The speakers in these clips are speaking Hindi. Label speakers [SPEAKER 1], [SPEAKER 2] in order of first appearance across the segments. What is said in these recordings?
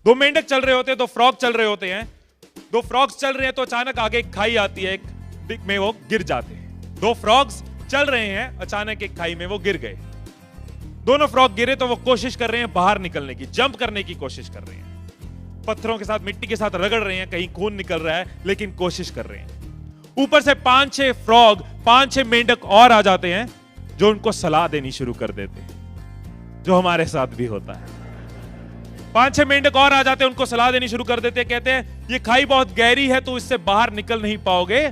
[SPEAKER 1] दो मेंढक चल रहे होते हैं, दो फ्रॉग चल रहे होते हैं। दो फ्रॉग्स चल रहे हैं तो अचानक आगे एक खाई आती है, एक में वो गिर जाते हैं। दो फ्रॉग्स चल रहे हैं, अचानक एक खाई में वो गिर गए। दोनों फ्रॉग गिरे तो वो कोशिश कर रहे हैं बाहर निकलने की, जंप करने की कोशिश कर रहे हैं। पत्थरों के साथ, मिट्टी के साथ रगड़ रहे हैं, कहीं खून निकल रहा है, लेकिन कोशिश कर रहे हैं। ऊपर से 5-6 फ्रॉग, 5-6 मेंढक और आ जाते हैं जो उनको सलाह देनी शुरू कर देते हैं, जो हमारे साथ भी होता है। 5-6 मेंढक और आ जाते हैं, उनको सलाह देनी शुरू कर देते हैं। कहते हैं ये खाई बहुत गहरी है, तो इससे बाहर निकल नहीं पाओगे,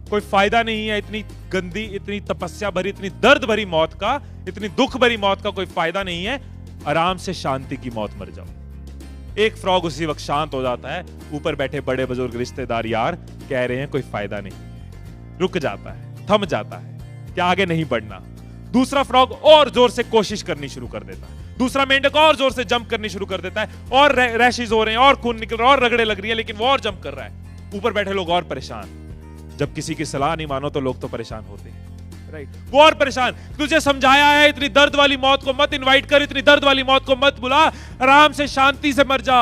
[SPEAKER 1] कोई फायदा नहीं है, इतनी गंदी, इतनी तपस्या भरी, इतनी दर्द भरी मौत का, इतनी दुख भरी मौत का कोई फायदा नहीं है, आराम से शांति की मौत मर जाओ। एक फ्रॉग उसी वक्त शांत हो जाता है। ऊपर बैठे बड़े बुजुर्ग रिश्तेदार यार कह रहे हैं कोई फायदा नहीं, रुक जाता है, थम जाता है कि आगे नहीं बढ़ना। दूसरा फ्रॉग और जोर से कोशिश करनी शुरू कर देता है। दूसरा मेंढक और जोर से जंप करनी शुरू कर देता है, और रैशेस हो रहे हैं, और खून निकल रहा है, और रगड़े लग रही है, लेकिन वो और जंप कर रहा है। ऊपर बैठे लोग और परेशान। जब किसी की सलाह नहीं मानो तो लोग तो परेशान होते हैं, राइट? वो और परेशान। तुझे समझाया है इतनी दर्द वाली मौत को मत इनवाइट कर, इतनी दर्द वाली मौत को मत बुला, आराम से शांति से मर जा।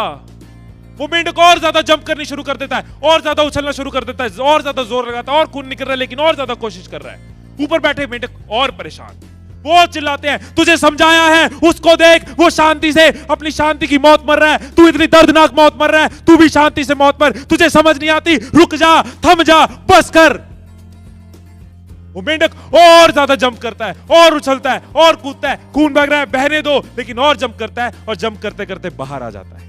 [SPEAKER 1] वो मेंढक और ज्यादा जंप करनी शुरू कर देता है, और ज्यादा उछलना शुरू कर देता है, और ज्यादा जोर लगाता है, और खून निकल रहा है, लेकिन और ज्यादा कोशिश कर रहा है। ऊपर बैठे मेंढक और परेशान, वो चिल्लाते हैं तुझे समझाया है, उसको देख, वो शांति से अपनी शांति की मौत मर रहा है, तू इतनी दर्दनाक मौत मर रहा है, तू भी शांति से मौत मर, तुझे समझ नहीं आती, रुक जा, थम जा, बस कर। वो मेंढक और ज्यादा जंप करता है, और उछलता है, और कूदता है, खून बह रहा है, बहने दो, लेकिन और जंप करता है, और जंप करते करते बाहर आ जाता है।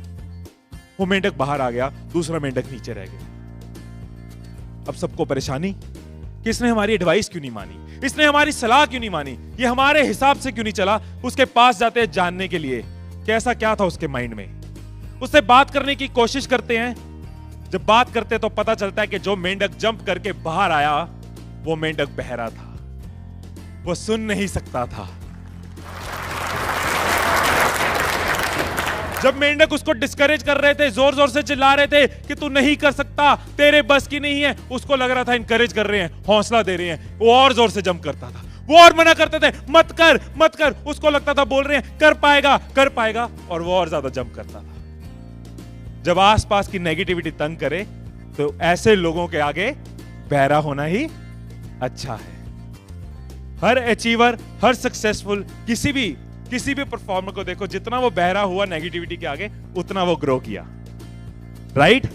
[SPEAKER 1] वो मेंढक बाहर आ गया, दूसरा मेंढक नीचे रह गया। अब सबको परेशानी कि इसने हमारी एडवाइस क्यों नहीं मानी, इसने हमारी सलाह क्यों नहीं मानी, ये हमारे हिसाब से क्यों नहीं चला। उसके पास जाते हैं जानने के लिए कैसा क्या था उसके माइंड में। उससे बात करने की कोशिश करते हैं। जब बात करते हैं तो पता चलता है कि जो मेंढक जंप करके बाहर आया वो मेंढक बहरा था, वो सुन नहीं सकता था। जब मेंढक उसको डिस्करेज कर रहे थे, जोर जोर से चिल्ला रहे थे कि तू नहीं कर सकता, तेरे बस की नहीं है, उसको लग रहा था इनकरेज कर रहे हैं, हौसला दे रहे हैं। वो और जोर से जंप करता था, वो और मना करते थे मत कर मत कर, उसको लगता था बोल रहे हैं कर पाएगा, और वो और ज्यादा जंप करता था। जब आसपास की नेगेटिविटी तंग करे तो ऐसे लोगों के आगे बहरा होना ही अच्छा है। हर अचीवर, हर सक्सेसफुल, किसी भी परफॉर्मर को देखो, जितना वो बहरा हुआ नेगेटिविटी के आगे, उतना वो ग्रो किया, राइट?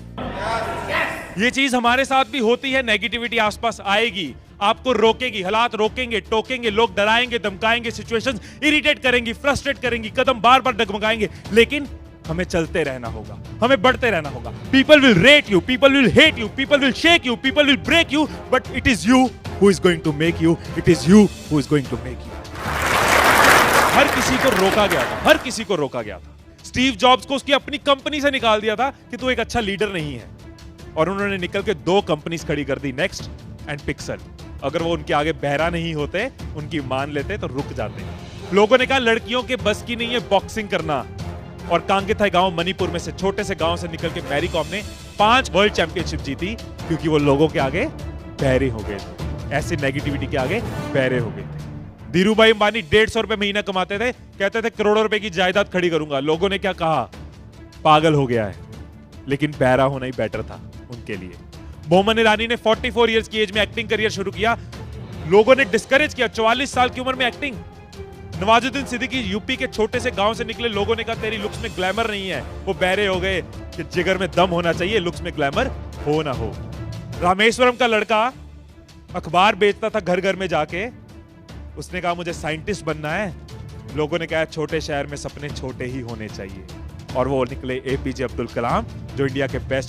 [SPEAKER 1] ये चीज हमारे साथ भी होती है। नेगेटिविटी आसपास आएगी, आपको रोकेगी, हालात रोकेंगे, टोकेंगे, लोग डराएंगे, धमकाएंगे, सिचुएशंस इरिटेट करेंगी, फ्रस्ट्रेट करेंगी, कदम बार बार डगमगाएंगे, लेकिन हमें चलते रहना होगा, हमें बढ़ते रहना होगा। People will rate you, people will hate you, people will shake you, people will break you, but it is you who is going to make you, it is you who is going to make you. हर किसी को रोका गया था, हर किसी को रोका गया था। स्टीव जॉब्स को उसकी अपनी कंपनी से निकाल दिया था कि तू एक अच्छा लीडर नहीं है, और उन्होंने निकल के 2 कंपनीज खड़ी कर दी, नेक्स्ट एंड पिक्सल। अगर वो उनके आगे बहरा नहीं होते, उनकी मान लेते तो रुक जाते। लोगों ने कहा लड़कियों के बस की नहीं है बॉक्सिंग करना, और कांगेथाई गांव मणिपुर में से, छोटे से गांव से निकल के मैरी कॉम ने 5 वर्ल्ड चैंपियनशिप जीती, क्योंकि वो लोगों के आगे बहरे हो गए थे, ऐसी नेगेटिविटी के आगे बहरे हो गए थे। धीरूभाई अंबानी 150 रुपए महीना कमाते थे, कहते थे करोड़ों रुपए की जायदाद खड़ी करूंगा। लोगों ने क्या कहा, पागल हो गया है, लेकिन बहरा होना ही बेटर था उनके लिए। बोमन ईरानी ने 44 इयर्स की एज में एक्टिंग करियर शुरू किया, लोगों ने डिस्करेज किया, 44 साल की उम्र में एक्टिंग। नवाजुद्दीन सिद्दीकी यूपी के छोटे से गांव से निकले, लोगों ने कहा तेरी लुक्स में ग्लैमर नहीं है, वो बहरे हो गए कि जिगर में दम होना चाहिए, लुक्स में ग्लैमर हो ना हो। रामेश्वरम का लड़का अखबार बेचता था घर घर में जाके, उसने कहा मुझे साइंटिस्ट बनना है, लोगों ने कहा छोटे शहर में सपने छोटे ही होने चाहिए, और वो निकले एपीजे अब्दुल कलाम, जो इंडिया के बेस्ट